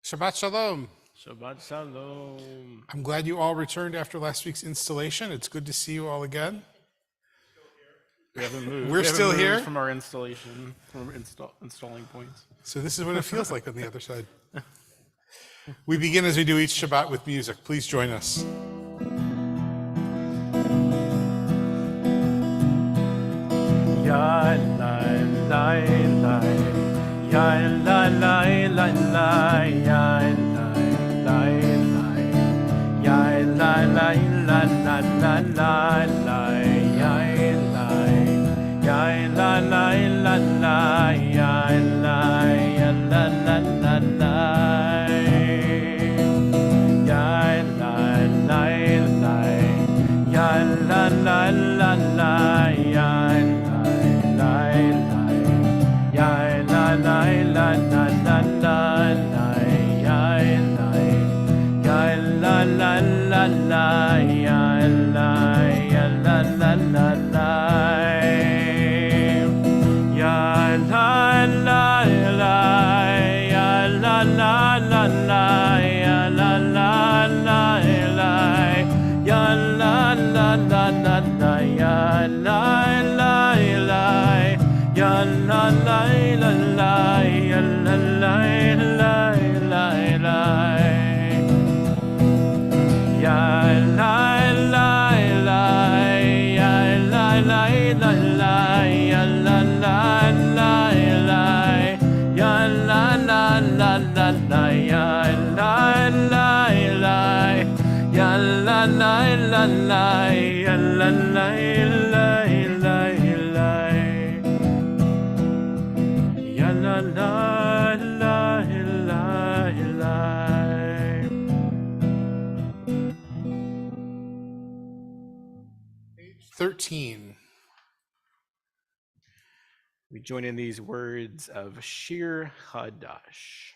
Shabbat Shalom. Shabbat Shalom. I'm glad you all returned after last week's installation. It's good to see you all again. We haven't moved. We're still here? From our installation, from installing points. So this is what it feels like on the other side. We begin as we do each Shabbat with music. Please join us. Ya la la la, ya la la la la, ya la la la, ya la la la la la la, ya la la la la, ya la la la la. La la la la, ya la ya la la la la la la, ya la la la la, ya la la la la la, ya la la la, ya la la la la, ya la la la la. Ya la la la la la, ya la la la, ya la la la la, ya la la la la, ya la la la, ya la la la la, ya la la la la, ya la la la la la, ya la la la. Ya la la la la, ya la la la la la, ya la la la la la. Page 13. We join in these words of Shir Hadash.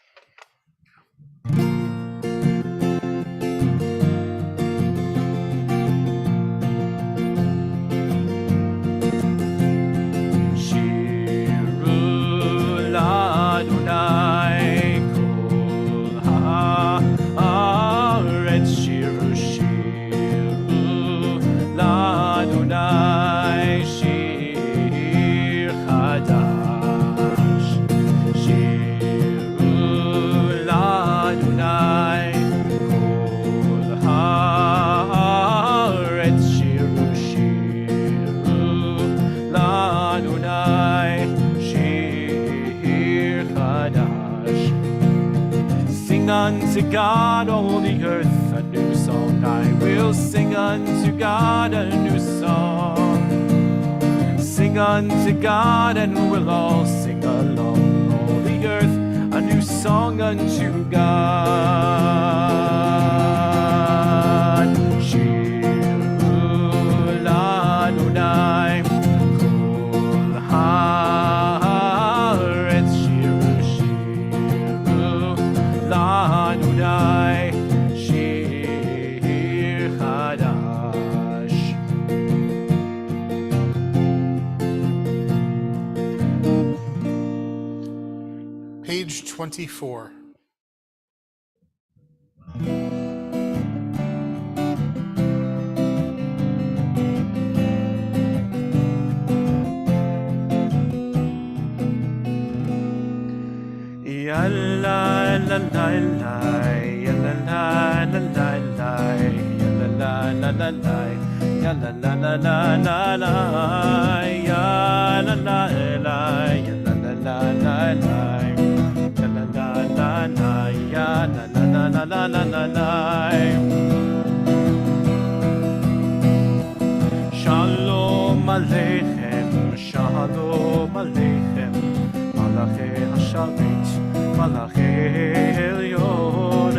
Unto God, all the earth, a new song. I will sing unto God a new song. Sing unto God, and we'll all sing along. All the earth, a new song unto God. Shiru Adonai, Kol haaretz, shiru Adonai, Shir Hadash. Page 24. Ya la la la la, ya la la la la la, ya la la la la la, ya la la la la la la, ya la la la, ya la la la la la, ya la la la la, ya la la la la la la. Shalom aleichem, shalom aleichem, malachi hasharet, malachi elyon,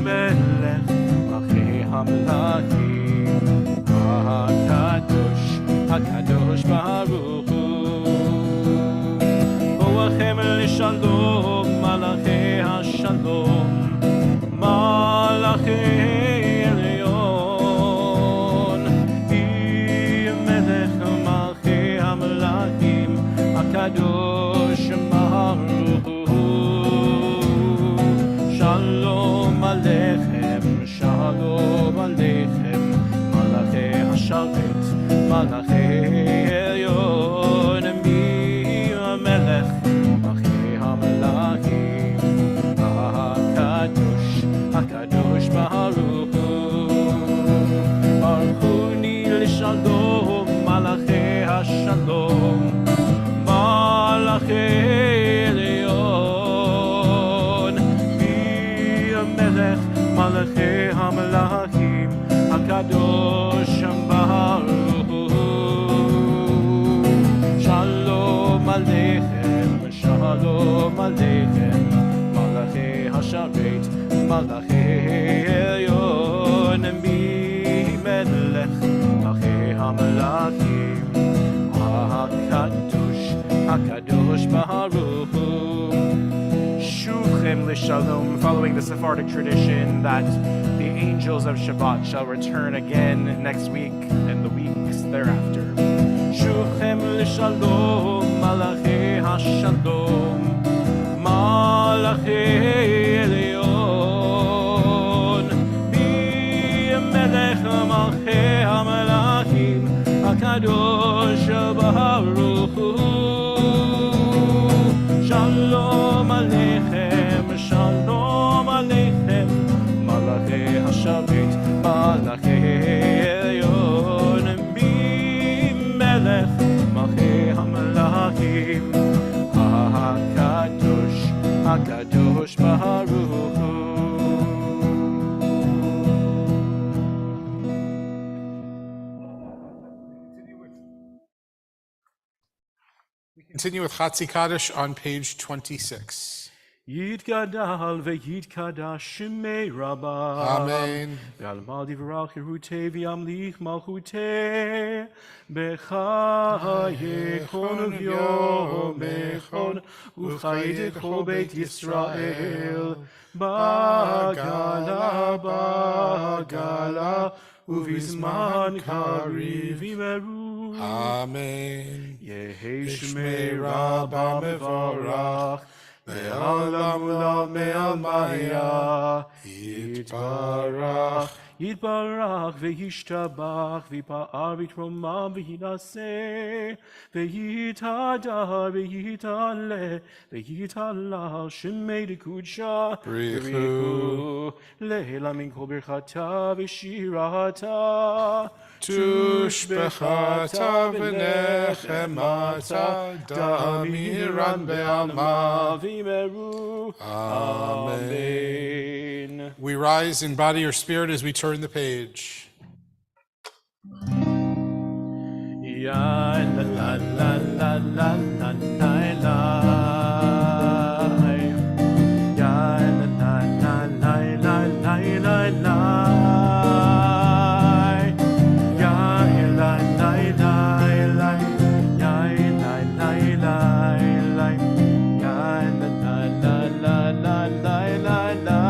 melech malachi hamlachim, hakadosh, hakadosh baruch hu. Boachem lishalom, malachi hashalom, malachi elyon, melech malachi hamlachim, hakadosh baruch hu. Shalom Aleichem, Shalom Aleichem, Malachei Hasharet, Malachei Elyon, Mi Melech, Malachei HaMelachim, HaKadosh, HaKadosh Baruch Hu, Baruch Hu L'Shalom, Malachei HaShalom, Malachei Elyon, Mi Melech, Malachei HaMelachim, HaKadosh Baruch Hu. Shalom Aleichem, Shalom Aleichem, Malachei Hasharet, Malachei Elyon, Mi Melech, Malachei HaMelachim, HaKadosh, HaKadosh Baruch Hu. Shuvchem L'Shalom, following the Sephardic tradition that the angels of Shabbat shall return again next week and the weeks thereafter. Shuvchem L'Shalom, Malachei HaShalom, Malachei Elyon, Mi Melech, Malachei HaMelachim, HaKadosh Baruch Hu. Shalom Aleichem, Shalom Aleichem, Malachei Hasharet, Malachei Elyon, Mi Melech, Malachei HaMelachim, HaKadosh, HaKadosh Baruch Hu. Continue with Chatzi Kaddish on page 26. Yitgadal ve'yitkadash shemei Rabbah. Amen. Ve'almal divrach yerutei v'yamlich malchutei b'chayekon uvyomechon u'chayetechol beit Yisrael bagala uvizman kariv imeru. Amen. Yehi shmei Rabbah mevorach me'alam ula me'almaya yitbarach יתברך וישתבח ויפאר ויתרומם וינשא ויתהדר ויתעלה ויתהלל שמי דקודשה בריחו לעילא מן כל ברכתה ושירתה תושבחתה ונחמתה דמירן בעלמה וימרו. Amen. We rise in body or spirit as we turn the page. Ya la la la la la la la la. Ya la la la la la la la la. Ya la la la la. Ya la la la la. Ya la la la la la la la.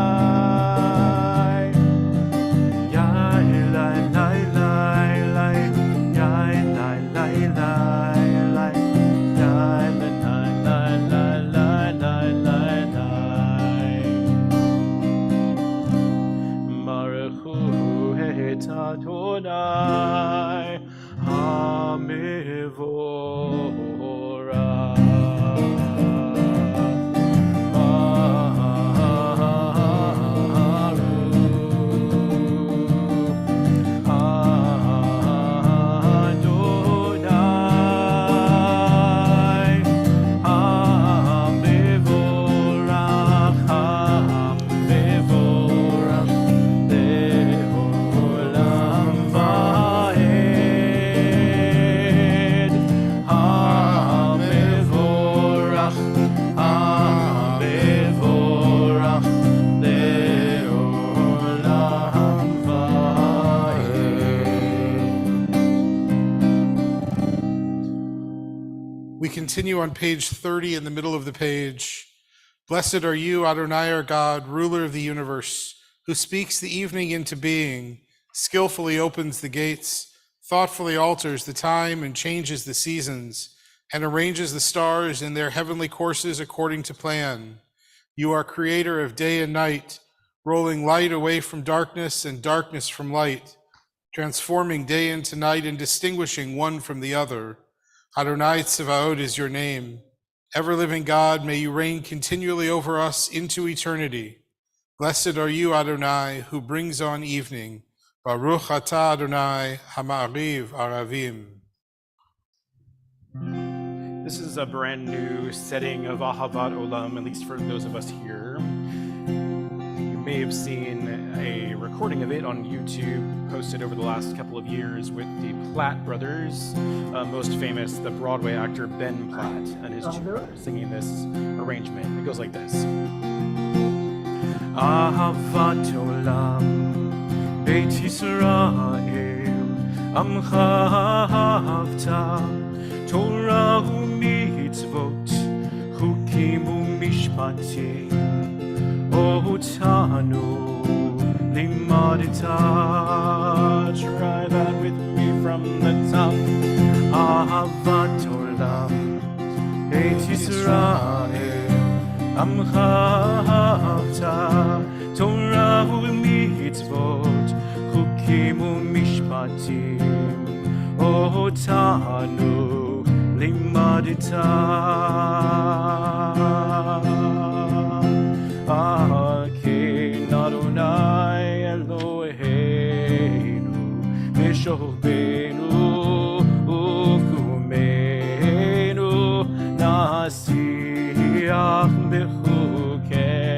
Adonai Hamivorah. We continue on page 30 in the middle of the page. Blessed are you, Adonai our God, ruler of the universe, who speaks the evening into being, skillfully opens the gates, thoughtfully alters the time and changes the seasons, and arranges the stars in their heavenly courses according to plan. You are creator of day and night, rolling light away from darkness and darkness from light, transforming day into night and distinguishing one from the other. Adonai Tsevaot is your name. Ever-living God, may you reign continually over us into eternity. Blessed are you, Adonai, who brings on evening. Baruch atah Adonai, hama'ariv aravim. This is a brand new setting of Ahavat Olam, at least for those of us here. You may have seen a recording of it on YouTube, posted over the last couple of years with the Platt brothers, most famous, the Broadway actor Ben Platt and his two brothers singing this arrangement. It goes like this. Ahavat Olam, Beit Yisrael, Amcha Ahavta, Torah u'mitzvot, chukim u'mishpatim, otanu limadita. Try that with me from the top. Ahavat olam, Beit Yisrael, Amcha ahavta, Torah u'mitzvot, chukim u'mishpatim, otanu limadita. Aken Adonai Eloheinu B'shovbenu uvkumenu nasiach b'chukecha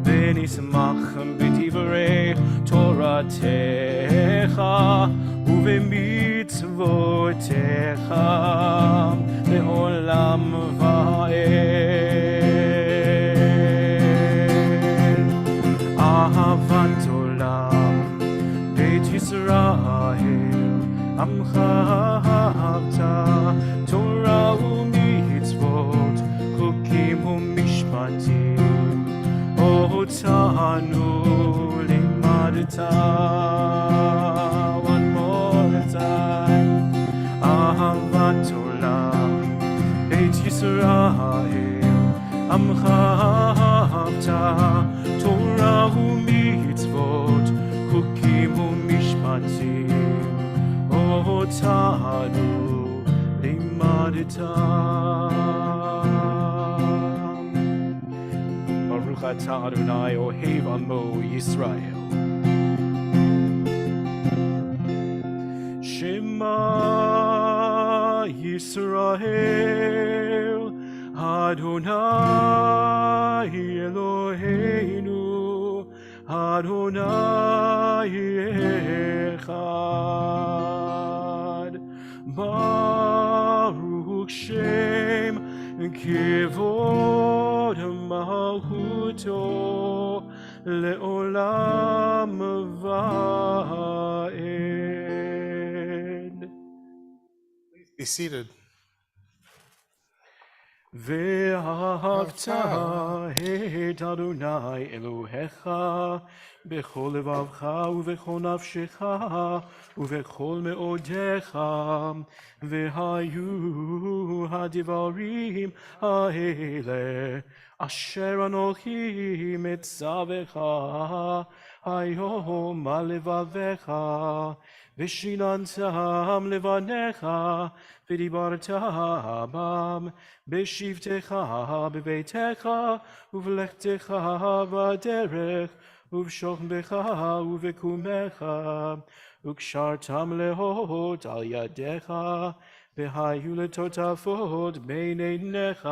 v'nismach b'divrei Toratecha ובמצוותיך לעולם ועד. אהבת עולם, בית ישראל, עמך אהבת, תורה ומצוות, חוקים ומשפטים, אותנו לימדת. Ahavat olam, Beit Yisrael, Amcha ahavta, Torah u'mitzvot, chukim u'mishpatim, otanu limadita. Baruch atah Adonai ohev amo Yisrael. Shema Yisrael, Adonai Eloheinu, Adonai Echad. Baruch Shem Kevod Malchuto Le'olam Va'ed. Be seated. ואהבת את אדוני אלוהיך בכל לבבך ובכל נפשך ובכל מאודיך, והיו הדברים האלה אשר אנוכי מצווך היום על לבביך, ושיננתם לבניך ודיברת בם בשבתך בביתך ובלכתך בדרך ובשוכבך ובקומך, וקשרתם להות על ידיך, והיו לטוטפות בין עיניך,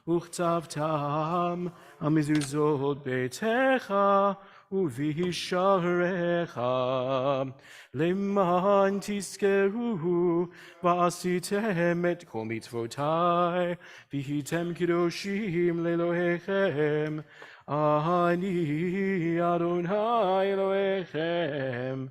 וכתבתם על מזוזות ביתך ובישעריך, למען תזכרו ועשיתם את כל מצוותי, והייתם קדושים לאלוהיכם. אני אדוני אלוהיכם,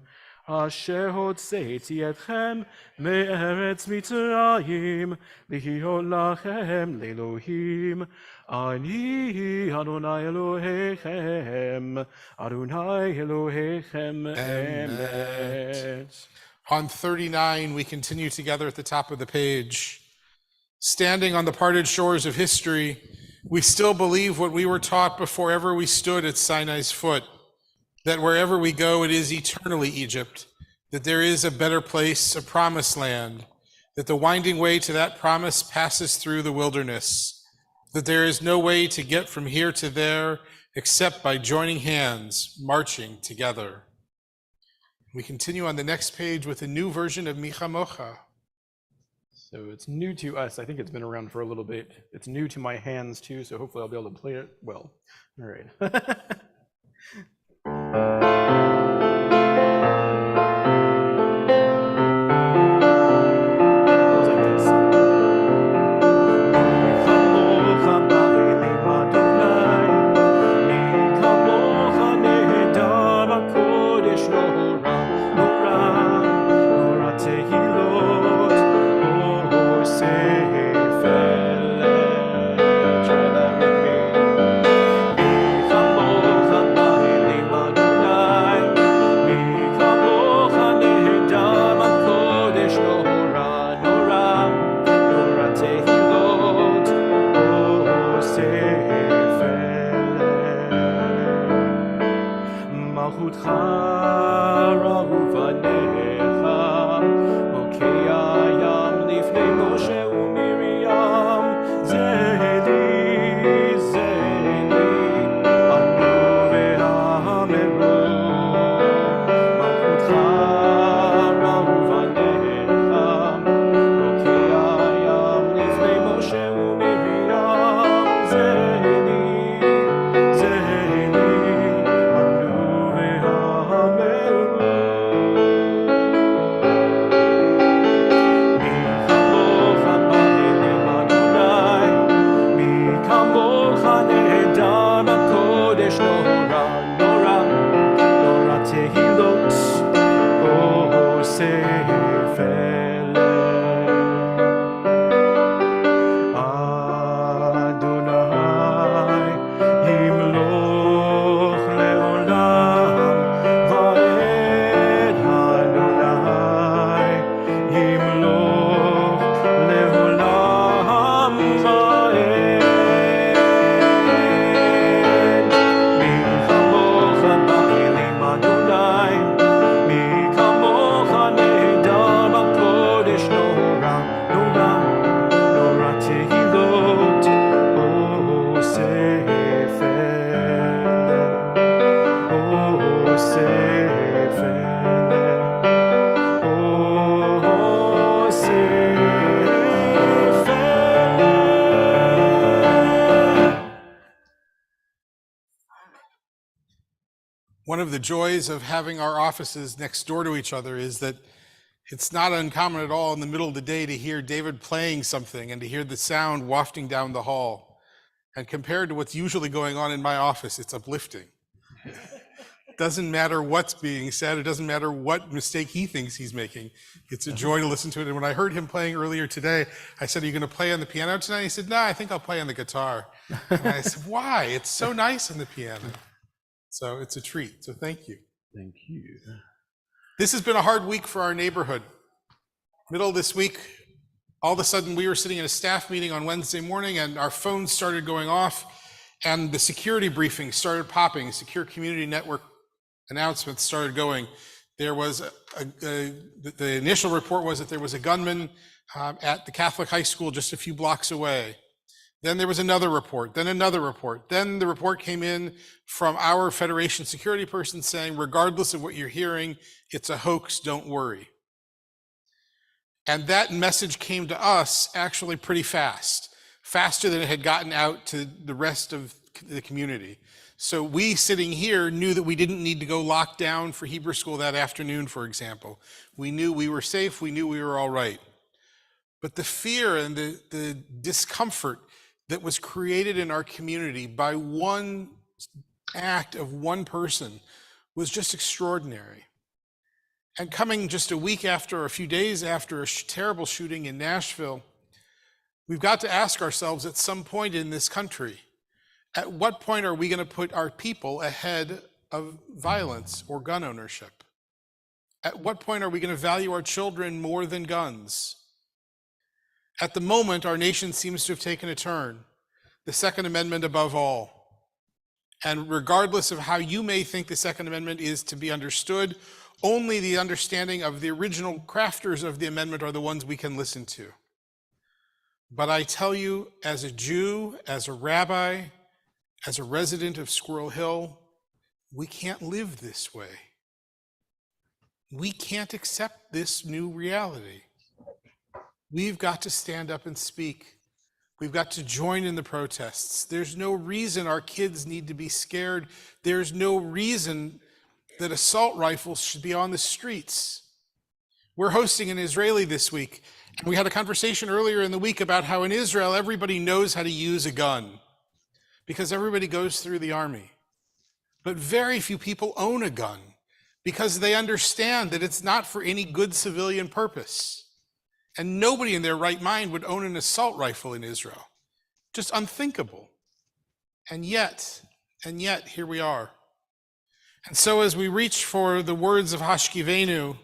אשר הוצאתי אתכם מארץ מצרים, להיות לכם לאלוהים. אני אדוני אלוהיכם, אדוני אלוהיכם אמת. On 39, we continue together at the top of the page. Standing on the parted shores of history, We still believe what we were taught before ever we stood at Sinai's foot, that wherever we go, it is eternally Egypt, that there is a better place, a promised land, that the winding way to that promise passes through the wilderness, that there is no way to get from here to there except by joining hands, marching together. We continue on the next page with a new version of Micha Mocha. So it's new to us. I think it's been around for a little bit. It's new to my hands too, so hopefully I'll be able to play it well. All right. Goes like this. One of the joys of having our offices next door to each other is that it's not uncommon at all in the middle of the day to hear David playing something and to hear the sound wafting down the hall. And compared to what's usually going on in my office, it's uplifting. It doesn't matter what's being said. It doesn't matter what mistake he thinks he's making. It's a joy to listen to it. And when I heard him playing earlier today, I said, "Are you going to play on the piano tonight?" He said, "No, I think I'll play on the guitar." And I said, "Why? It's so nice on the piano." So it's a treat. So thank you. Thank you. This has been a hard week for our neighborhood. Middle of this week, all of a sudden we were sitting in a staff meeting on Wednesday morning and our phones started going off and the security briefing started popping. Secure Community Network announcements started going. There was the initial report was that there was a gunman at the Catholic high school just a few blocks away. Then there was another report, then another report. Then the report came in from our Federation security person saying, regardless of what you're hearing, it's a hoax, don't worry. And that message came to us actually pretty fast, faster than it had gotten out to the rest of the community. So we sitting here knew that we didn't need to go lock down for Hebrew school that afternoon, for example. We knew we were safe, we knew we were all right. But the fear and the discomfort that was created in our community by one act of one person was just extraordinary. And coming just a week after, or a few days after a terrible shooting in Nashville, we've got to ask ourselves at some point in this country, at what point are we going to put our people ahead of violence or gun ownership? At what point are we going to value our children more than guns? At the moment, our nation seems to have taken a turn. the Second Amendment above all. And regardless of how you may think the Second Amendment is to be understood, only the understanding of the original crafters of the amendment are the ones we can listen to. But I tell you, as a Jew, as a rabbi, as a resident of Squirrel Hill, we can't live this way. We can't accept this new reality. We've got to stand up and speak. We've got to join in the protests. There's no reason our kids need to be scared. There's no reason that assault rifles should be on the streets. We're hosting an Israeli this week, and we had a conversation earlier in the week about how in Israel everybody knows how to use a gun because everybody goes through the army. But very few people own a gun because they understand that it's not for any good civilian purpose. And nobody in their right mind would own an assault rifle in Israel. Just unthinkable. And yet, here we are. And so as we reach for the words of Hashkivenu,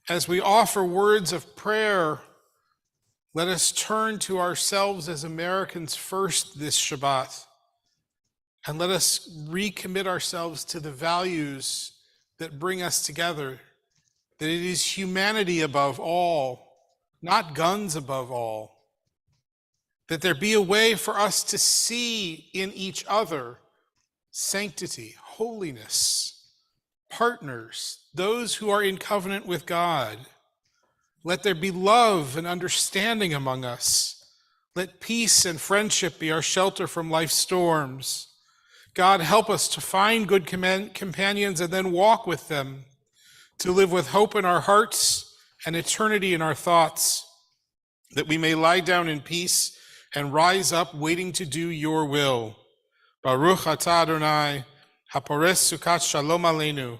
as we offer words of prayer, let us turn to ourselves as Americans first this Shabbat. And let us recommit ourselves to the values that bring us together, that it is humanity above all, not guns above all, that there be a way for us to see in each other sanctity, holiness, partners, those who are in covenant with God. Let there be love and understanding among us. Let peace and friendship be our shelter from life's storms. God, help us to find good companions and then walk with them, to live with hope in our hearts and eternity in our thoughts, that we may lie down in peace and rise up waiting to do your will. Baruch atah Adonai, hapores sukat shalom aleinu,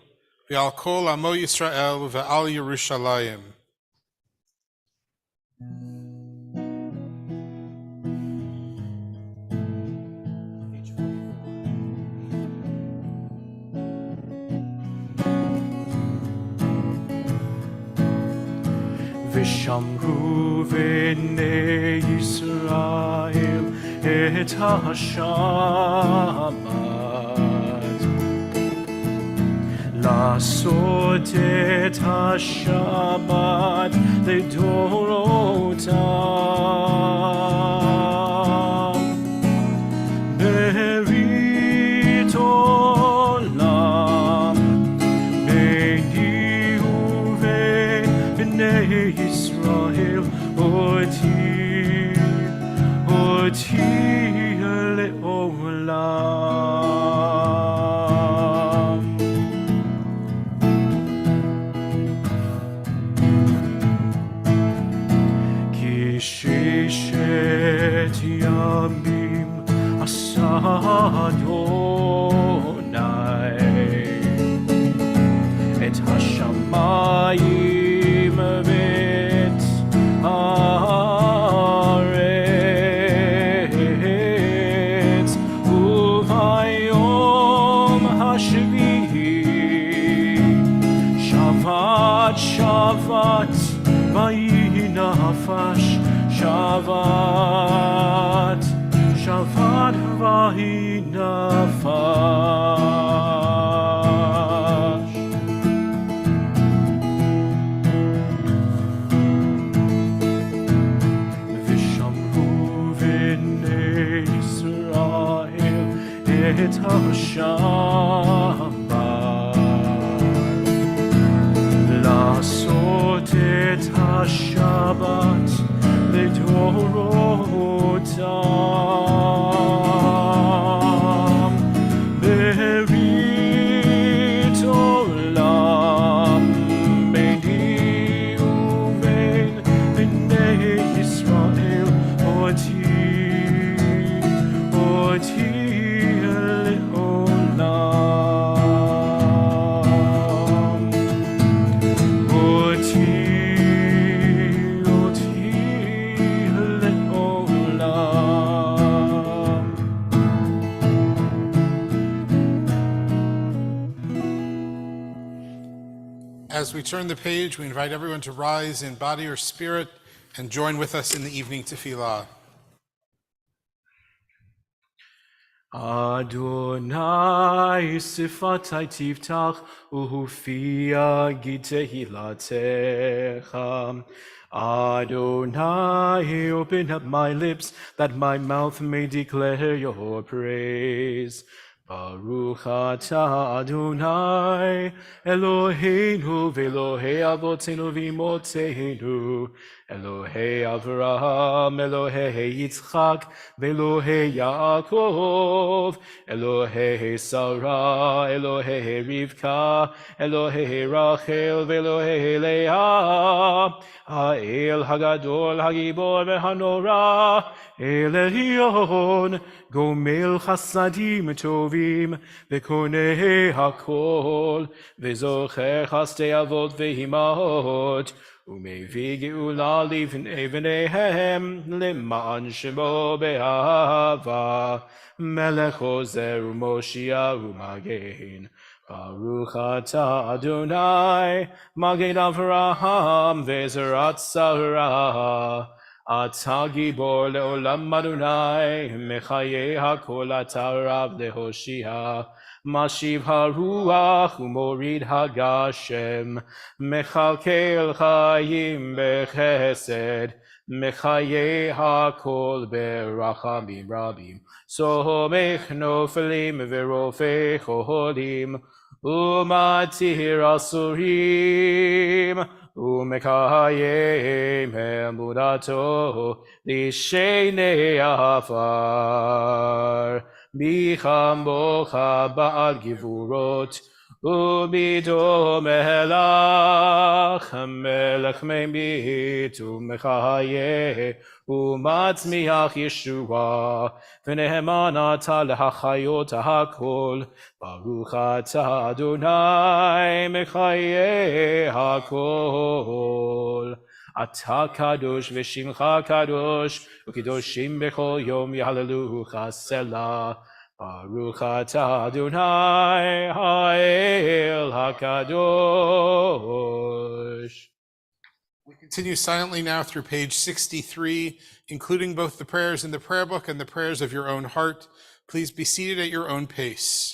v'al kol amo Yisrael v'al Yerushalayim. ושמרו בני ישראל את השבת, לעשות את השבת לדורותם, ברית עולם ביני ובין בני ישראל, אותי לעולם. כי ששת ימים עשה אדוני את השמיים ואת הארץ, וביום השביעי שבת שבת ויהי נפש, שבת שבת ויהי נפש. את השבת, לעשות את השבת לדורותם, ברית עולם ביני ובין בני ישראל, אותי As we turn the page, we invite everyone to rise in body or spirit and join with us in the evening tefillah. Adonai sifatai tiftach uhufia gitehilatecha. Adonai, open up my lips that my mouth may declare your praise. Baruch atah Adonai, Eloheinu v'Elohei avotenu v'imotenu, Elohei Avraham, Elohei Yitzchak, v'Elohei Yaakov, Elohei Sarah, Elohei Rivka, Elohei Rachel, v'Elohei Leah, Ha'el Hagadol, Hagibor v'Hanora, El Elyon, Gomel Chasadim Tovim, V'Konei Hakol, V'Zocher Chastei Avot V'Himahot, Umevi Geula Livneihem, Lema'an Shemo Be'ahava, Melech Ozer U'Moshia U'Magen, Baruch atah Adonai, Magen Avraham Ve'Zerat Sarah, Atah Gibor Le'olam Adonai, Mechaye HaKol atah Rav Lehoshia, Mashiv HaRuach U'Morid HaGashem, Mechalkel Chayim Bechesed, Mechaye HaKol Berachamim Rabim, Somech Nofelim Ve'Rofei Cholim, Umatir Asurim, Umekayim Emudato, Lishenei Afar, Bicham Bocha Ba'al Givurot, Ubido Melach, Melech Memit, Umekayeh, Umatzmiach Yeshua, V'neheman atah lehachayot hakol, Baruch atah Adonai mechayeh hakol. Atah kadosh v'shimcha kadosh, u'kidoshim b'chol yom yahalelucha selah. Baruch atah Adonai ha'el hakadosh. We continue silently now through page 63, including both the prayers in the prayer book and the prayers of your own heart. Please be seated at your own pace.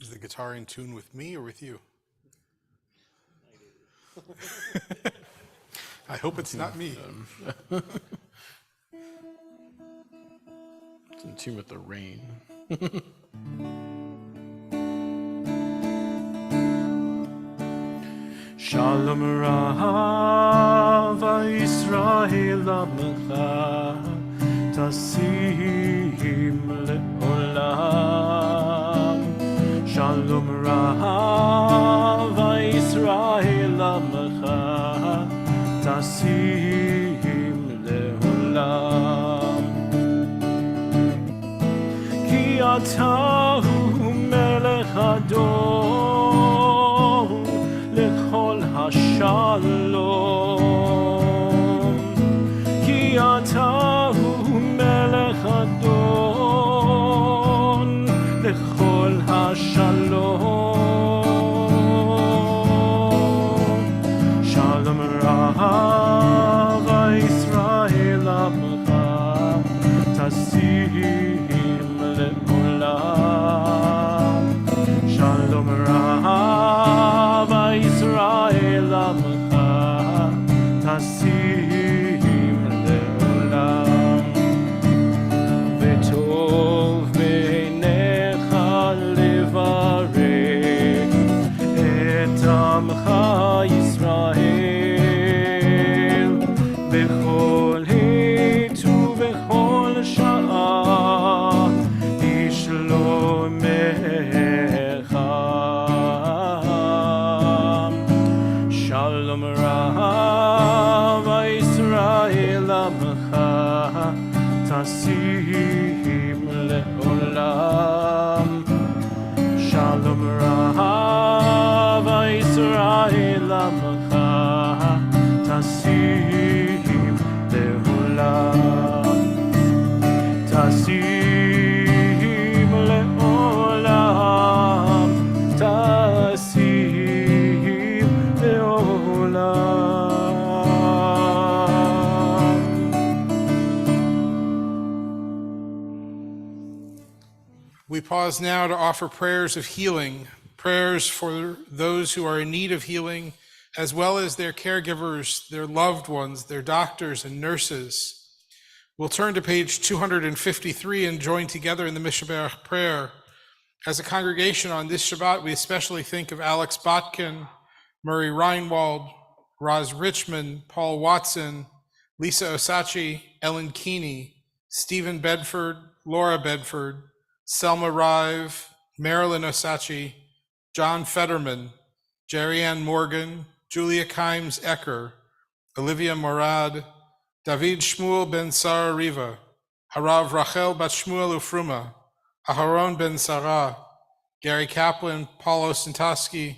Is the guitar in tune with me or with you? I hope it's not me. It's in tune with the rain. Shalom Rav Yisrael Amecha Tasim Le'olam Shalom Rav Yisrael Amecha Tasim Leolam Ki Atahu Melech Adon Lechol HaShalom Ki Atahu Melech Adon Lechol HaShalom Shalom Rav Yisrael Amecha Tasim Leolam Shalom Rav Yisrael Amecha Tasim Leolam V'tov b'einecha levarech et Amcha Yisrael b'chol עת ובכל שעה בשלומך Shalom Rav Yisrael Amecha Tasim Leolam Shalom Rav Yisrael Amecha Tasim Leolam Tasim Leolam Tasim Leolam We pause now to offer prayers of healing, prayers for those who are in need of healing, as well as their caregivers, their loved ones, their doctors and nurses. We'll turn to page 253 and join together in the Mishaberach prayer. As a congregation on this Shabbat, we especially think of Alex Botkin, Murray Reinwald, Roz Richmond, Paul Watson, Lisa Osachi, Ellen Keeney, Stephen Bedford, Laura Bedford, Selma Rive, Marilyn Osachi, John Fetterman, Jerry Ann Morgan, Julia Kimes Ecker, Olivia Morad, David Shmuel ben Sarah Riva, Harav Rachel bat Shmuel Ufruma, Aharon ben Sarah, Gary Kaplan, Paul Osentoski,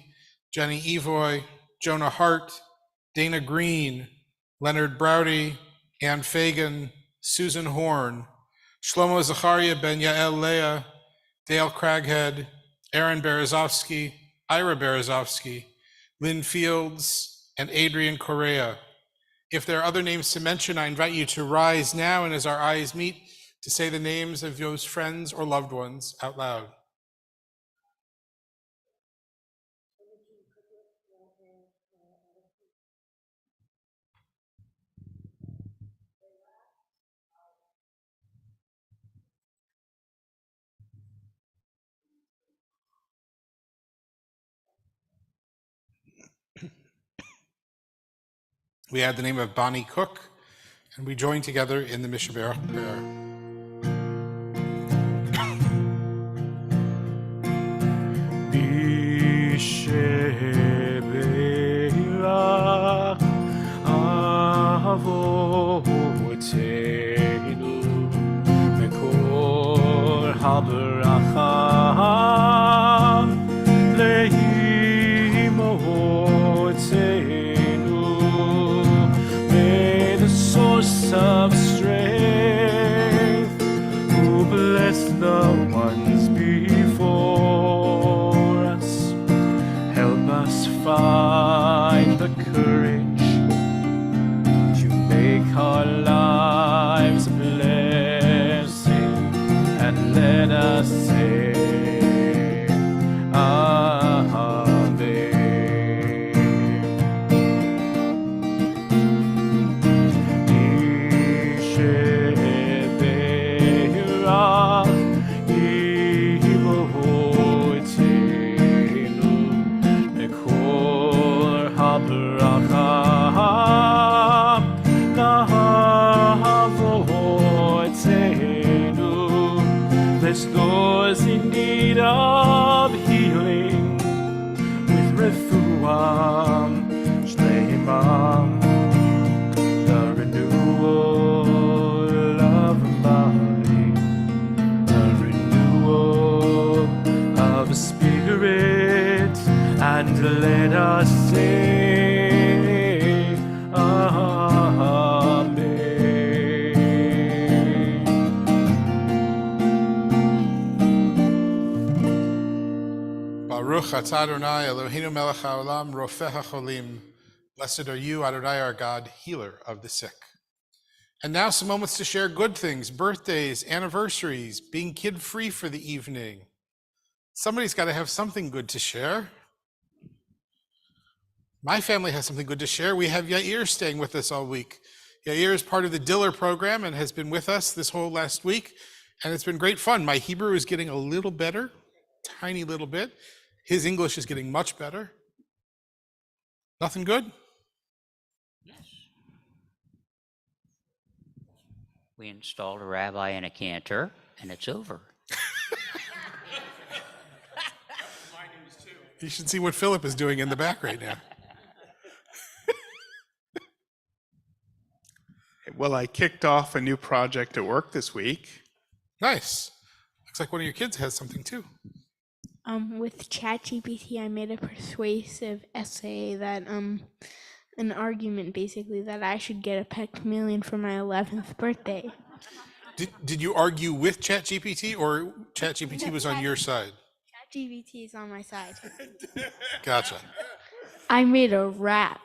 Jenny Evoy, Jonah Hart, Dana Green, Leonard Browdy, Ann Fagan, Susan Horn, Shlomo Zacharia ben Yael Leah, Dale Craghead, Aaron Berezovsky, Ira Berezovsky, Lynn Fields, and Adrian Correa. If there are other names to mention, I invite you to rise now and as our eyes meet, to say the names of those friends or loved ones out loud. We add the name of Bonnie Cook, and we join together in the Mishaberach prayer. Mishaberach Avotenu Mekor HaBaracha Leimotenu May the source of strength who bless the ones before us and let us sing Amen. Baruch atah Adonai Eloheinu melech haolam rofeh hacholim. Blessed are you, Adonai, our God, healer of the sick. And now some moments to share good things, birthdays, anniversaries, being kid-free for the evening. Somebody's got to have something good to share. My family has something good to share. We have Yair staying with us all week. Yair is part of the Diller program and has been with us this whole last week, and it's been great fun. My Hebrew is getting a little better, tiny little bit. His English is getting much better. Nothing good? We installed a rabbi and a cantor, and it's over. You should see what Philip is doing in the back right now. Well, I kicked off a new project at work this week. Nice. Looks like one of your kids has something too. With ChatGPT, I made a persuasive essay that, an argument basically that I should get a pet chameleon for my 11th birthday. Did you argue with ChatGPT or ChatGPT was on your side? ChatGPT is on my side. Gotcha. I made a rap,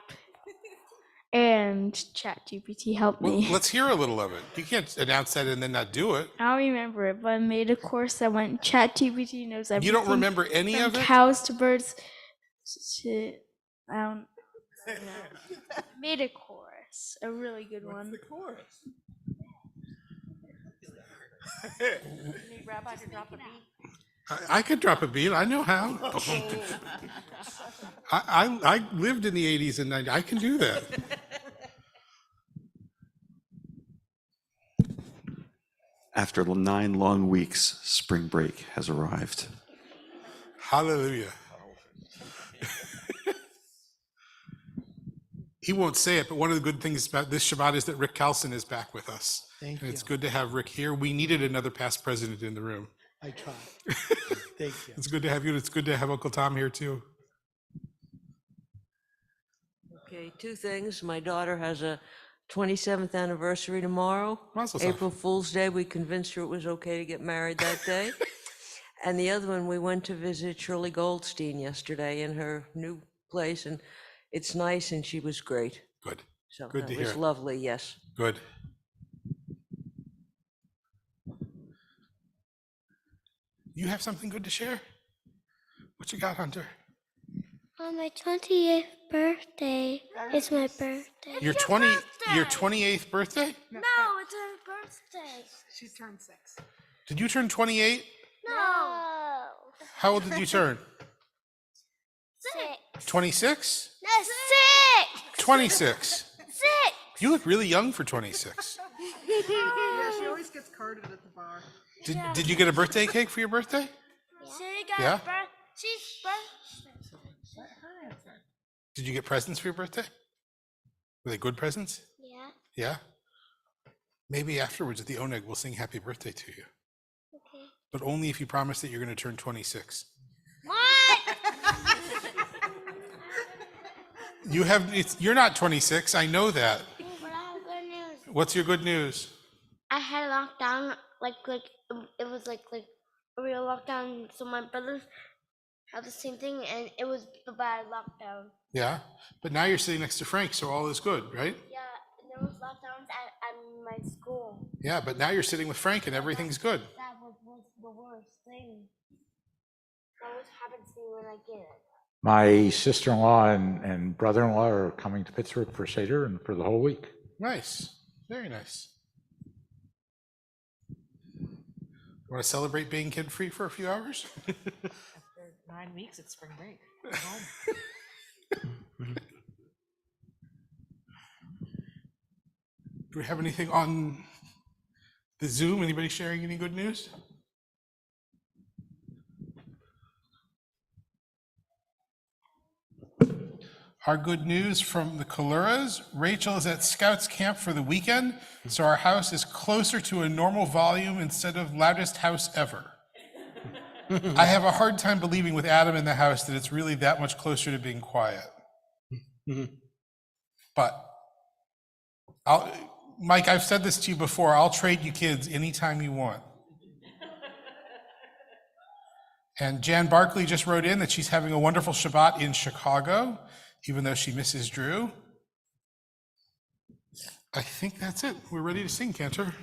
and ChatGPT helped Well, me. let's hear a little of it. You can't announce that and then not do it. I don't remember it, but I made a course that went ChatGPT knows everything. You don't remember any from of it? cows to birds to I don't know. Made a chorus, a really good one. The chorus. Need Rabbi to drop a beat. I could drop a beat. I know how. I lived in the 80s and 90s. I can do that. After 9 long weeks, spring break has arrived. Hallelujah. He won't say it, but one of the good things about this Shabbat is that Rick Carlson is back with us. Thank And you. it's good to have Rick here. We needed another past president in the room. I tried. Thank you. It's good to have you. It's good to have Uncle Tom here too. Okay, two things. My daughter has a 27th anniversary tomorrow. Mazel tov. April Fool's Day, we convinced her it was okay to get married that day. And the other one, we went to visit Shirley Goldstein yesterday in her new place, and it's nice, and she was great. Good. So Good to it hear was it. lovely, yes. Good. You have something good to share? What you got, Hunter? On my 28th birthday, it's my birthday. Your 28th birthday? No, it's her birthday. She turned 6. Did you turn 28? No. How old did you turn? 6. 26? No, 6. 26. 6. You look really young for 26. Yeah, she always gets carded at the bar. Did you get a birthday cake for your birthday? She got Yeah? she's birthday. Did you get presents for your birthday? Were they good presents? Yeah. Yeah? Maybe afterwards at the Oneg we'll sing happy birthday to you. Okay. But only if you promise that you're going to turn 26. What? You're not 26, I know that. But I have good news. What's your good news? I had lockdown, it was like a real lockdown. So my brothers have the same thing, and it was the bad lockdown. Yeah? But now you're sitting next to Frank, so all is good, right? Yeah, there was lockdowns at my school. Yeah, but now you're sitting with Frank and everything's good. That was the worst thing. That always happens to me when I get it. My sister-in-law and brother-in-law are coming to Pittsburgh for Seder and for the whole week. Nice. Very nice. Want to celebrate being kid-free for a few hours? After 9 weeks, it's spring break. Go home. Do we have anything on the Zoom? Anybody sharing any good news? Our good news from the Kaluras, Rachel is at Scouts Camp for the weekend, so our house is closer to a normal volume instead of loudest house ever. I have a hard time believing with Adam in the house that it's really that much closer to being quiet. But Mike, I've said this to you before, I'll trade you kids anytime you want. And Jan Barkley just wrote in that she's having a wonderful Shabbat in Chicago, even though she misses Drew. I think that's it. We're ready to sing, Cantor.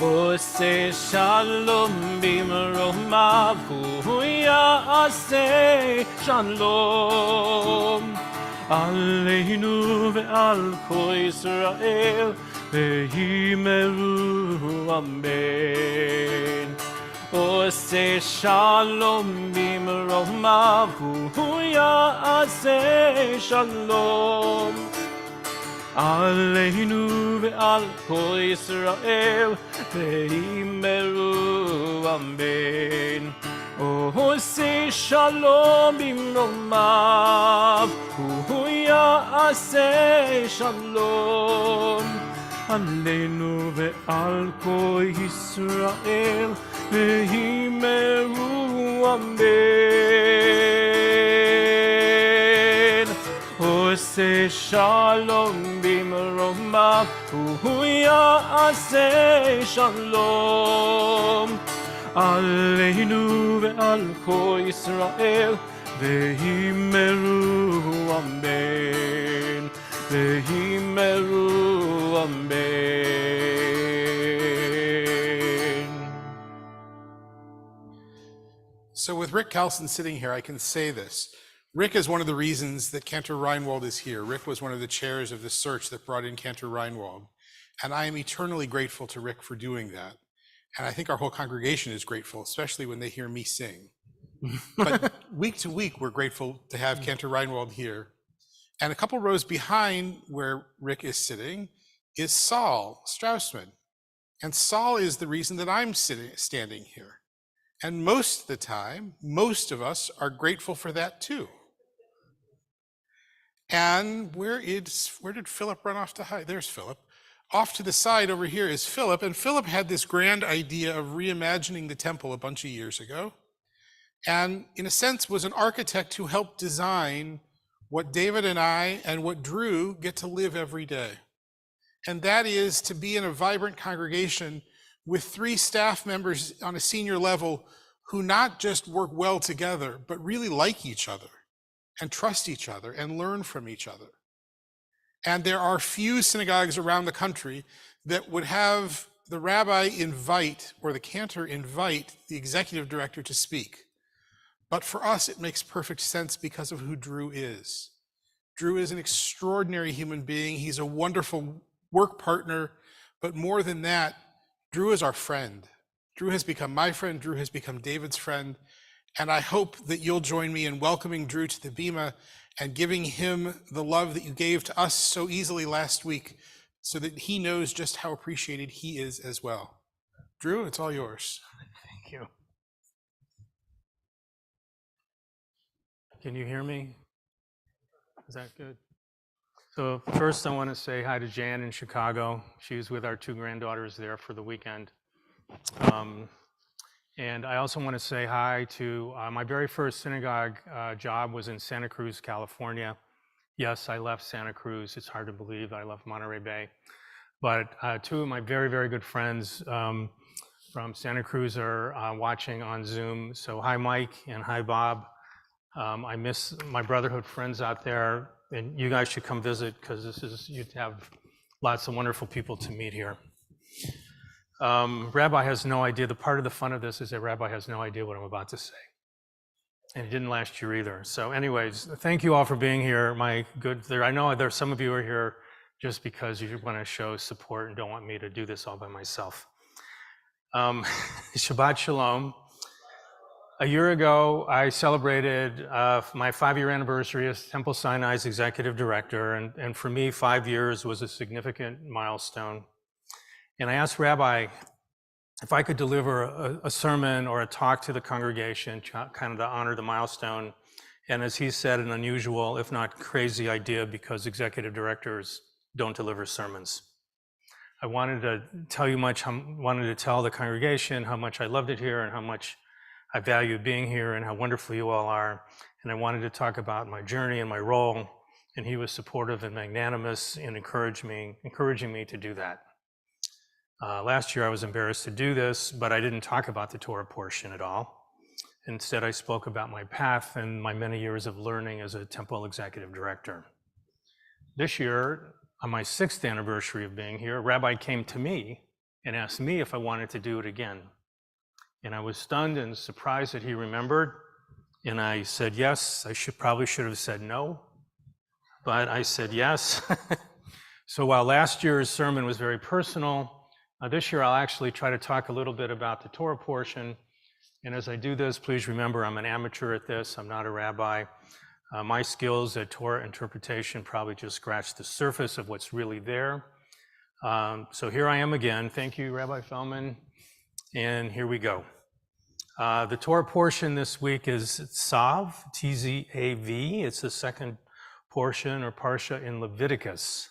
Ose shalom bimromav hu ya'aseh shalom Aleinu ve'al kol Yisrael ve'yimeru amen Ose shalom bimromav hu ya'aseh shalom Aleinu ve'al kol Yisrael ve'yimeru amen. Ose shalom bimromav hu ya'aseh shalom. Aleinu ve'al kol Yisrael ve'yimeru amen. Ose shalom bimromav hu ya'aseh shalom Aleinu ve'al kol Yisrael ve'yimeru amen ve'yimeru amen. So with Rick Carlson sitting here, I can say this. Rick is one of the reasons that Cantor Reinwald is here. Rick was one of the chairs of the search that brought in Cantor Reinwald. And I am eternally grateful to Rick for doing that. And I think our whole congregation is grateful, especially when they hear me sing. But week to week, we're grateful to have Cantor Reinwald here. And a couple rows behind where Rick is sitting is Saul Straussman. And Saul is the reason that I'm standing here. And most of the time, most of us are grateful for that too. And where did Philip run off to hide? There's Philip. Off to the side over here is Philip. And Philip had this grand idea of reimagining the temple a bunch of years ago. And in a sense was an architect who helped design what David and I and what Drew get to live every day. And that is to be in a vibrant congregation with 3 staff members on a senior level who not just work well together, but really like each other and trust each other and learn from each other. And there are few synagogues around the country that would have the rabbi invite or the cantor invite the executive director to speak. But for us, it makes perfect sense because of who Drew is. Drew is an extraordinary human being. He's a wonderful work partner, but more than that, Drew is our friend. Drew has become my friend. Drew has become David's friend. And I hope that you'll join me in welcoming Drew to the Bima and giving him the love that you gave to us so easily last week so that he knows just how appreciated he is as well. Drew, it's all yours. Thank you. Can you hear me? Is that good? So first I want to say hi to Jan in Chicago. She was with our 2 granddaughters there for the weekend. And I also want to say hi to my very first synagogue job was in Santa Cruz, California. Yes, I left Santa Cruz. It's hard to believe I left Monterey Bay. But 2 of my very, very good friends from Santa Cruz are watching on Zoom. So hi, Mike, and hi, Bob. I miss my Brotherhood friends out there, and you guys should come visit because you have lots of wonderful people to meet here. Rabbi has no idea. The part of the fun of this is that Rabbi has no idea what I'm about to say. And it didn't last year either. So anyways, thank you all for being here. I know there's some of you are here just because you want to show support and don't want me to do this all by myself. Shabbat Shalom. A year ago, I celebrated my 5-year anniversary as Temple Sinai's executive director. And for me, 5 years was a significant milestone. And I asked Rabbi if I could deliver a sermon or a talk to the congregation, kind of to honor the milestone and as he said, an unusual, if not crazy idea, because executive directors don't deliver sermons. I wanted to tell the congregation how much I loved it here and how much I valued being here and how wonderful you all are. And I wanted to talk about my journey and my role, and he was supportive and magnanimous in encouraging me to do that. Last year I was embarrassed to do this, but I didn't talk about the Torah portion at all. Instead, I spoke about my path and my many years of learning as a temple executive director. This year, on my 6th anniversary of being here, a rabbi came to me and asked me if I wanted to do it again. And I was stunned and surprised that he remembered. And I said yes. I probably should have said no, but I said yes. So while last year's sermon was very personal, this year I'll actually try to talk a little bit about the Torah portion. And as I do this, please remember I'm an amateur at this. I'm not a rabbi. My skills at Torah interpretation probably just scratched the surface of what's really there. So here I am again. Thank you, Rabbi Feldman. And here we go. The Torah portion this week is Tzav, T-Z-A-V. It's the second portion or parsha in Leviticus.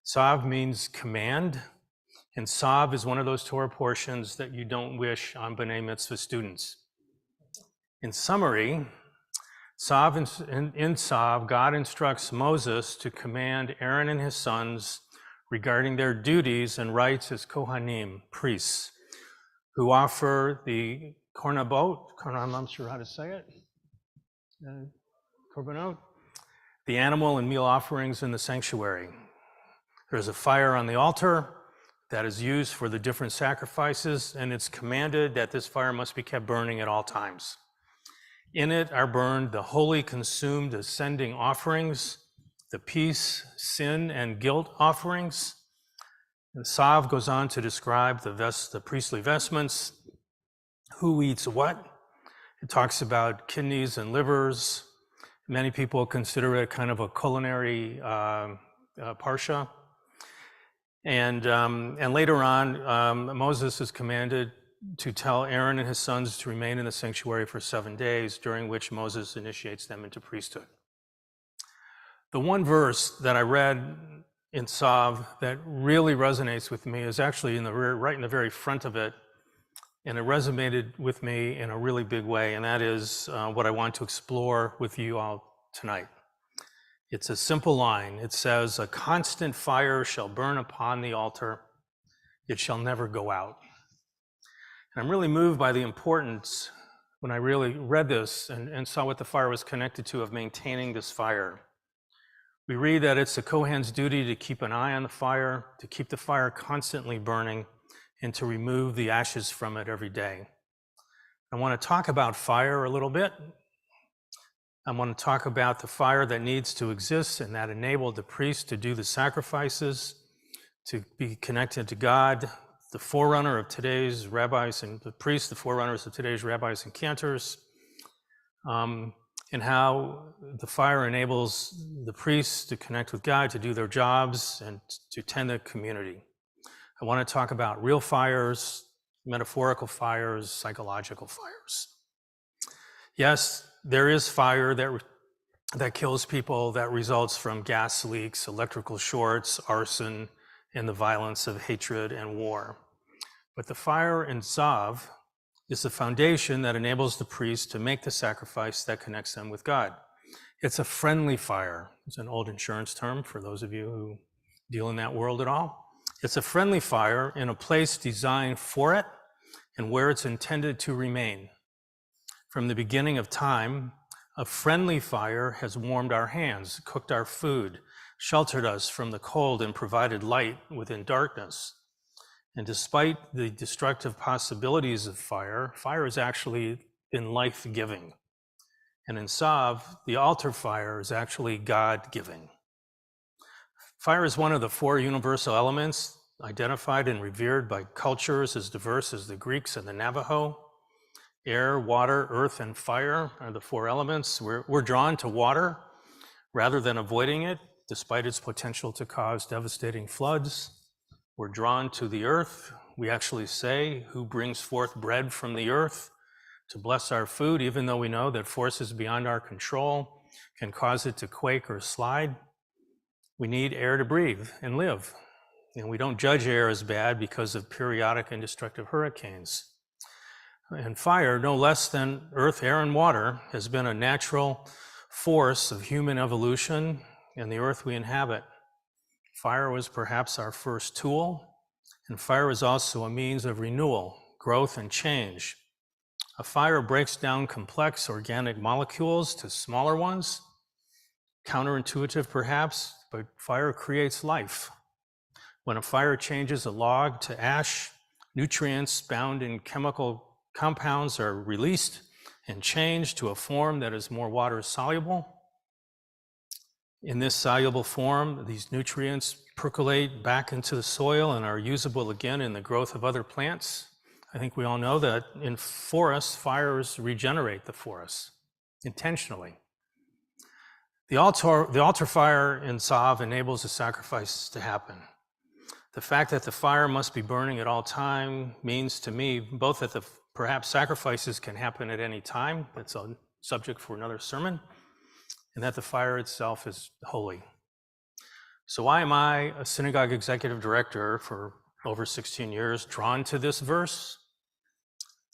Tzav means command. And Tzav is one of those Torah portions that you don't wish on B'nai Mitzvah students. In summary, in Tzav, God instructs Moses to command Aaron and his sons regarding their duties and rights as Kohanim, priests, who offer the korbanot, I'm not sure how to say it, korbanot, the animal and meal offerings in the sanctuary. There's a fire on the altar that is used for the different sacrifices, and it's commanded that this fire must be kept burning at all times. In it are burned the holy, consumed, ascending offerings, the peace, sin, and guilt offerings. And Tzav goes on to describe the priestly vestments, who eats what. It talks about kidneys and livers. Many people consider it kind of a culinary parsha. And later on, Moses is commanded to tell Aaron and his sons to remain in the sanctuary for 7 days, during which Moses initiates them into priesthood. The one verse that I read in Tzav that really resonates with me is actually right in the very front of it, and it resonated with me in a really big way, and that is what I want to explore with you all tonight. It's a simple line. It says, "A constant fire shall burn upon the altar. It shall never go out." And I'm really moved by the importance, when I really read this and saw what the fire was connected to, of maintaining this fire. We read that it's the Kohen's duty to keep an eye on the fire, to keep the fire constantly burning, and to remove the ashes from it every day. I want to talk about fire a little bit. I want to talk about the fire that needs to exist and that enabled the priest to do the sacrifices, to be connected to God, the forerunner of today's rabbis and the priests, the forerunners of today's rabbis and cantors, and how the fire enables the priests to connect with God, to do their jobs, and to tend the community. I want to talk about real fires, metaphorical fires, psychological fires. Yes, there is fire that kills people, that results from gas leaks, electrical shorts, arson, and the violence of hatred and war. But the fire in Tzav is the foundation that enables the priest to make the sacrifice that connects them with God. It's a friendly fire. It's an old insurance term for those of you who deal in that world at all. It's a friendly fire in a place designed for it and where it's intended to remain. From the beginning of time, a friendly fire has warmed our hands, cooked our food, sheltered us from the cold, and provided light within darkness. And despite the destructive possibilities of fire, fire has actually been life-giving. And in Tzav, the altar fire is actually God-giving. Fire is one of the 4 universal elements identified and revered by cultures as diverse as the Greeks and the Navajo. Air, water, earth, and fire are the 4 elements. We're drawn to water rather than avoiding it, despite its potential to cause devastating floods. We're drawn to the earth. We actually say, "Who brings forth bread from the earth?" to bless our food, even though we know that forces beyond our control can cause it to quake or slide. We need air to breathe and live. And we don't judge air as bad because of periodic and destructive hurricanes. And fire, no less than earth, air, and water, has been a natural force of human evolution and the earth we inhabit. Fire was perhaps our first tool, and fire is also a means of renewal, growth, and change. A fire breaks down complex organic molecules to smaller ones. Counterintuitive perhaps, but fire creates life. When a fire changes a log to ash, nutrients bound in chemical compounds are released and changed to a form that is more water soluble. In this soluble form, these nutrients percolate back into the soil and are usable again in the growth of other plants. I think we all know that in forests, fires regenerate the forests intentionally. The altar fire in Tzav enables the sacrifices to happen. The fact that the fire must be burning at all time means to me both that perhaps sacrifices can happen at any time, that's a subject for another sermon, and that the fire itself is holy. So why am I, a synagogue executive director for over 16 years, drawn to this verse?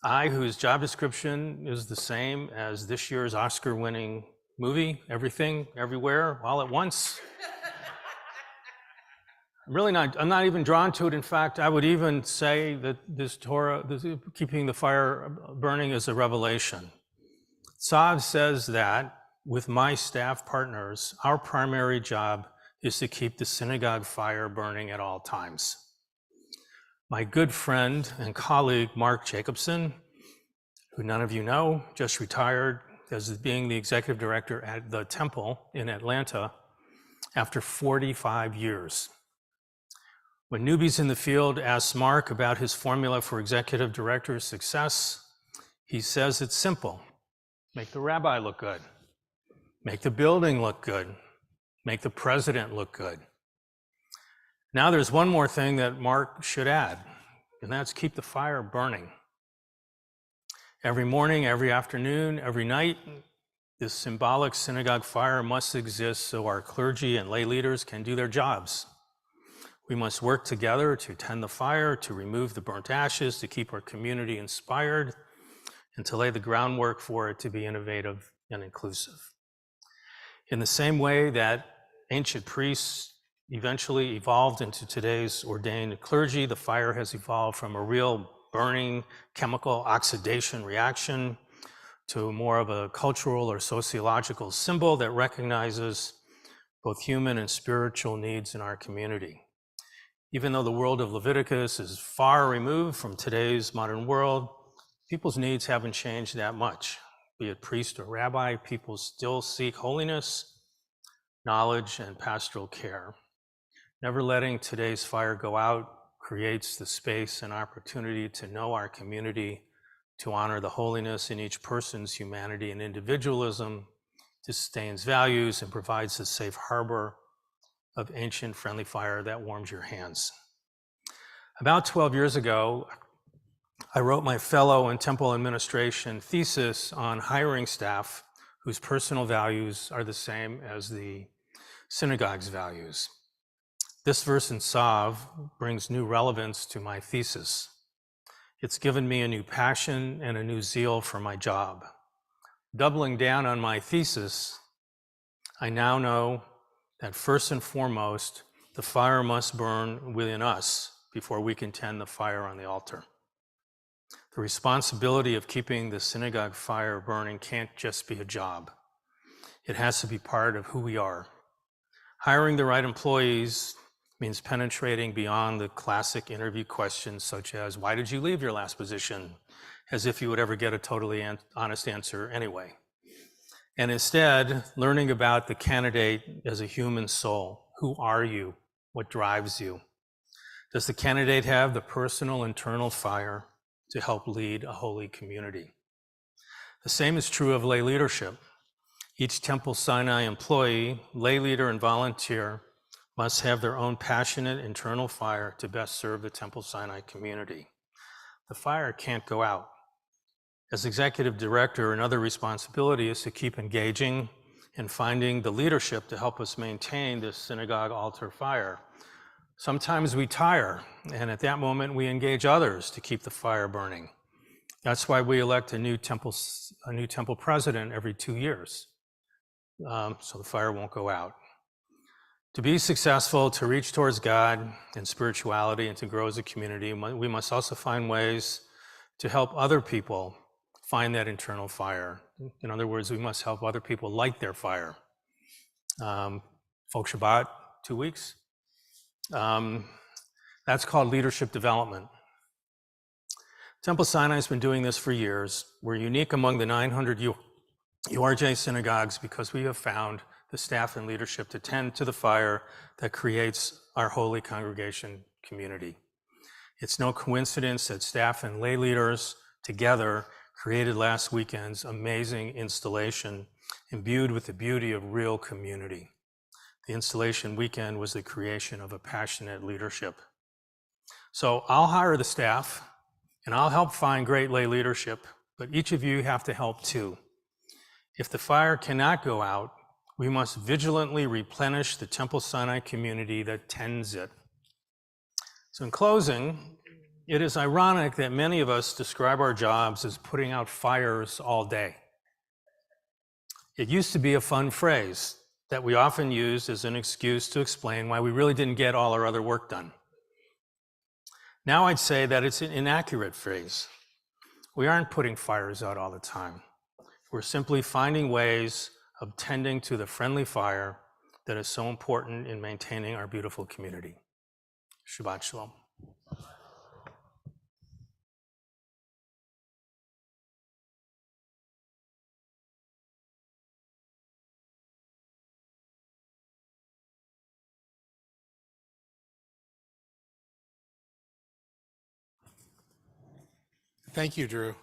I, whose job description is the same as this year's Oscar-winning movie, Everything, Everywhere, All at Once. I'm not even drawn to it. In fact, I would even say that this Torah, keeping the fire burning, is a revelation. Tzav says that with my staff partners, our primary job is to keep the synagogue fire burning at all times. My good friend and colleague, Mark Jacobson, who none of you know, just retired as being the executive director at the Temple in Atlanta after 45 years. When newbies in the field ask Mark about his formula for executive director success, he says it's simple. Make the rabbi look good. Make the building look good. Make the president look good. Now there's one more thing that Mark should add, and that's keep the fire burning. Every morning, every afternoon, every night, this symbolic synagogue fire must exist so our clergy and lay leaders can do their jobs. We must work together to tend the fire, to remove the burnt ashes, to keep our community inspired, and to lay the groundwork for it to be innovative and inclusive. In the same way that ancient priests eventually evolved into today's ordained clergy, the fire has evolved from a real burning chemical oxidation reaction to more of a cultural or sociological symbol that recognizes both human and spiritual needs in our community. Even though the world of Leviticus is far removed from today's modern world, people's needs haven't changed that much. Be it priest or rabbi, people still seek holiness, knowledge, and pastoral care. Never letting today's fire go out creates the space and opportunity to know our community, to honor the holiness in each person's humanity and individualism, sustains values, and provides a safe harbor of ancient friendly fire that warms your hands. About 12 years ago, I wrote my fellow in temple administration thesis on hiring staff whose personal values are the same as the synagogue's values. This verse in Tzav brings new relevance to my thesis. It's given me a new passion and a new zeal for my job. Doubling down on my thesis, I now know that first and foremost, the fire must burn within us before we can tend the fire on the altar. The responsibility of keeping the synagogue fire burning can't just be a job. It has to be part of who we are. Hiring the right employees means penetrating beyond the classic interview questions such as, why did you leave your last position? As if you would ever get a totally honest answer anyway. And instead, learning about the candidate as a human soul. Who are you? What drives you? Does the candidate have the personal internal fire to help lead a holy community? The same is true of lay leadership. Each Temple Sinai employee, lay leader, and volunteer must have their own passionate internal fire to best serve the Temple Sinai community. The fire can't go out. As executive director, another responsibility is to keep engaging and finding the leadership to help us maintain this synagogue altar fire. Sometimes we tire, and at that moment we engage others to keep the fire burning. That's why we elect a new temple president every 2 years, so the fire won't go out. To be successful, to reach towards God and spirituality and to grow as a community, we must also find ways to help other people find that internal fire. In other words, we must help other people light their fire. Folk Shabbat, 2 weeks. That's called leadership development. Temple Sinai has been doing this for years. We're unique among the 900 URJ synagogues because we have found the staff and leadership to tend to the fire that creates our holy congregation community. It's no coincidence that staff and lay leaders together created last weekend's amazing installation imbued with the beauty of real community. The installation weekend was the creation of a passionate leadership. So I'll hire the staff and I'll help find great lay leadership, but each of you have to help too. If the fire cannot go out, we must vigilantly replenish the Temple Sinai community that tends it. So in closing, it is ironic that many of us describe our jobs as putting out fires all day. It used to be a fun phrase that we often used as an excuse to explain why we really didn't get all our other work done. Now I'd say that it's an inaccurate phrase. We aren't putting fires out all the time. We're simply finding ways of tending to the friendly fire that is so important in maintaining our beautiful community. Shabbat Shalom. Thank you, Drew.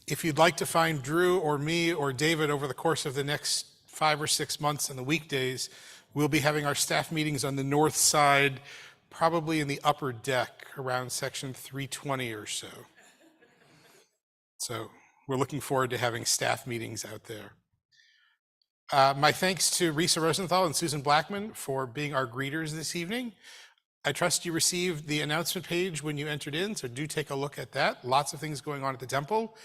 If you'd like to find Drew or me or David over the course of the next 5 or 6 months on the weekdays, we'll be having our staff meetings on the north side, probably in the upper deck around section 320 or so. So we're looking forward to having staff meetings out there. My thanks to Risa Rosenthal and Susan Blackman for being our greeters this evening. I trust you received the announcement page when you entered in, so do take a look at that. Lots of things going on at the temple.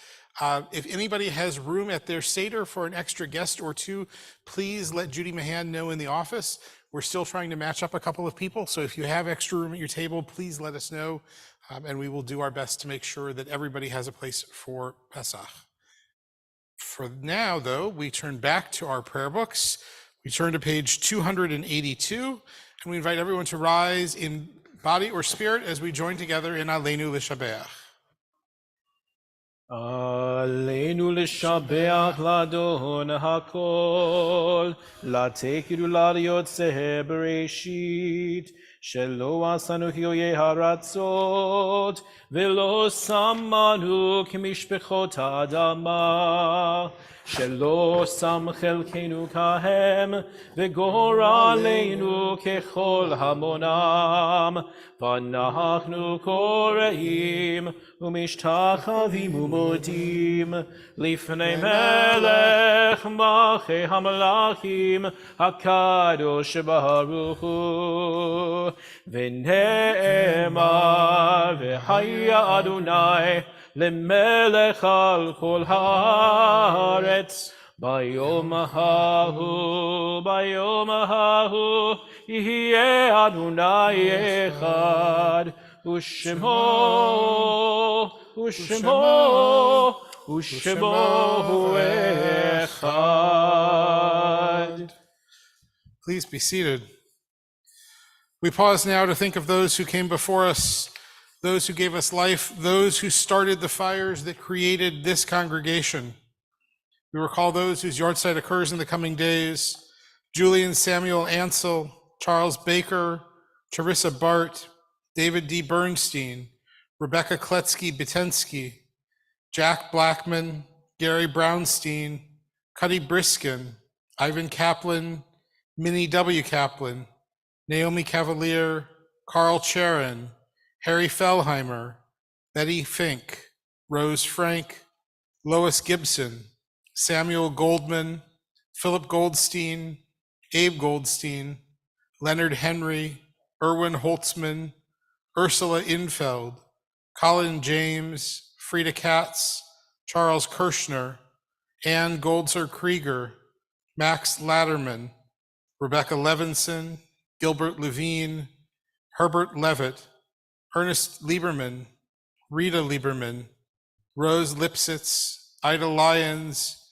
If anybody has room at their Seder for an extra guest or two, please let Judy Mahan know in the office. We're still trying to match up a couple of people, so if you have extra room at your table, please let us know, and we will do our best to make sure that everybody has a place for Pesach. For now, though, we turn back to our prayer books. We turn to page 282, and we invite everyone to rise in body or spirit as we join together in Aleinu L'Shabeach. עלינו לשבח לאדון הכל, לתת גדולה ליוצא בראשית, שלא עשנו כאויי הרצות, ולא שמנו כמשפחות האדמה, שלא שם חלקנו כהם, וגורלנו ככל המונם, ואנחנו קוראים ומשתחווים ומודים לפני מלך מלכי המלכים הקדוש ברוך הוא, ונאמר והיה אדוני למלך על כל הארץ. ביום ההוא יהיה אדוני אחד, ושמו אחד. Please be seated. We pause now to think of those who came before us, those who gave us life, those who started the fires that created this congregation. We recall those whose yahrzeit occurs in the coming days: Julian Samuel Ansel, Charles Baker, Teresa Bart, David D. Bernstein, Rebecca Kletsky-Bitensky, Jack Blackman, Gary Brownstein, Cuddy Briskin, Ivan Kaplan, Minnie W. Kaplan, Naomi Cavalier, Carl Charon, Harry Fellheimer, Betty Fink, Rose Frank, Lois Gibson, Samuel Goldman, Philip Goldstein, Abe Goldstein, Leonard Henry, Erwin Holtzman, Ursula Infeld, Colin James, Frida Katz, Charles Kirschner, Ann Goldser Krieger, Max Latterman, Rebecca Levinson, Gilbert Levine, Herbert Levitt, Ernest Lieberman, Rita Lieberman, Rose Lipsitz, Ida Lyons,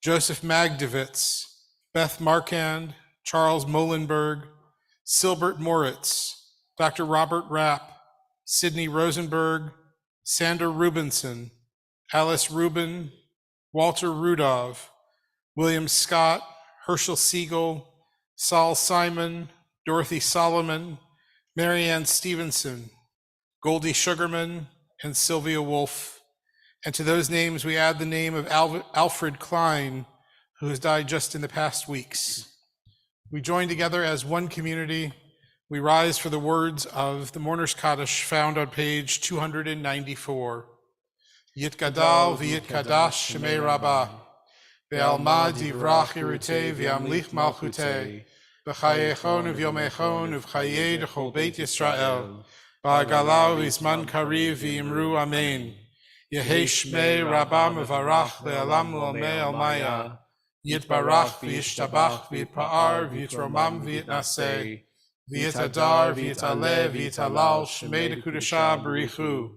Joseph Magdovitz, Beth Markand, Charles Molenberg, Silbert Moritz, Dr. Robert Rapp, Sidney Rosenberg, Sander Rubinson, Alice Rubin, Walter Rudolph, William Scott, Herschel Siegel, Saul Simon, Dorothy Solomon, Marianne Stevenson, Goldie Sugarman, and Sylvia Wolf. And to those names, we add the name of Alfred Klein, who has died just in the past weeks. We join together as one community. We rise for the words of the Mourner's Kaddish found on page 294. Yitgadal v'yitkadash shemei rabbah, ve'alma divrach irutei v'amlich malchutei, v'chayechon uv'yomechon uv'chayei d'chol beit Yisrael, ba'agalau v'izman kariv v'imru amen. Yehei shmei rabbah mevarach le'alam l'olmei almaya, yitbarach v'yishtabach v'yitpa'ar v'yitromam v'yitnaseh, v'yitadar v'yitaleh v'yitalal shmei d'kudashah b'richu.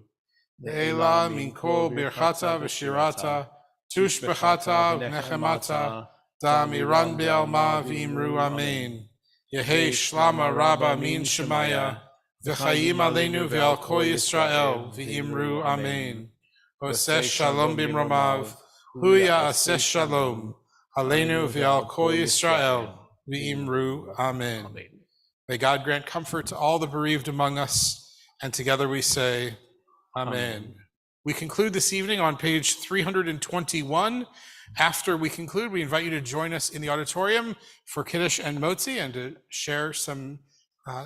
Le'ela min kol birchata v'shirata, tush b'chata v'nechemata, da'amiran be'alma v'imru amen. Yehei shlama rabba min shemaya, v'chayim aleinu ve'al kol Yisrael v'imru amen. Oseh shalom bimromav, huya aseh shalom, aleinu ve'al kol Yisrael v'imru amen. May God grant comfort to all the bereaved among us, and together we say, Amen. We conclude this evening on page 321. After we conclude, we invite you to join us in the auditorium for Kiddush and Motzi and to share some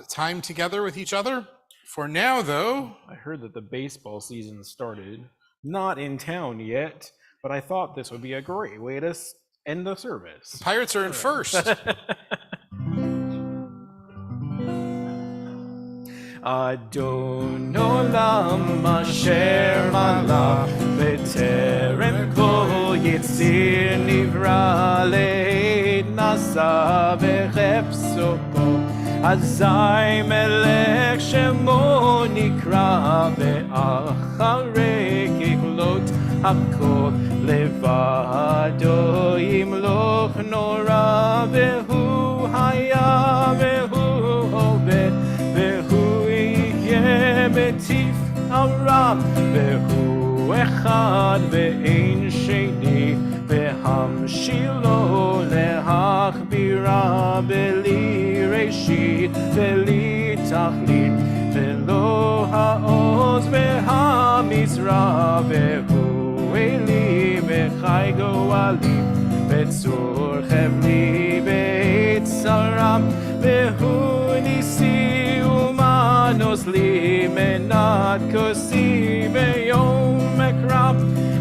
time together with each other. For now, though, I heard that the baseball season started. Not in town yet, but I thought this would be a great way to end the service. Pirates are in first. אדון עולם אשר מלך בטרם כל יציר נברא לעת נשא וחפצו אזי מלך שמו נקרא ואחרי ככלות הכל לבדו ימלוך נורא והוא היה והוא עובד והוא יהיה מטיף הרם והוא אחד ואין שני והמשילו להכבירה בלי ראשית בלי תכלית ולא העוז והמזרע והוא אלי וחי גואלי בצור חבלי בעת צרם והוא ניסי ומנוס לי מנת כוסי ביום הקרב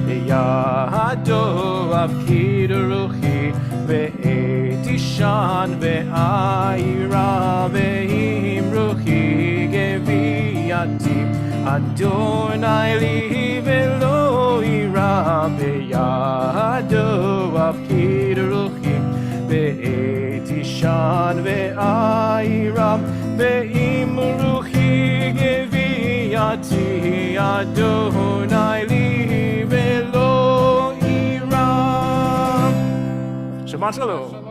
בידו אפקיד רוחי ועת אישן ואירה ועם רוחי גבייתי אדוני לי ולא אירה בידו אפקיד רוחי ועת אישן ואירה ועם רוחי גבייתי אדוני לי ולא אירה. Shabbat shalom.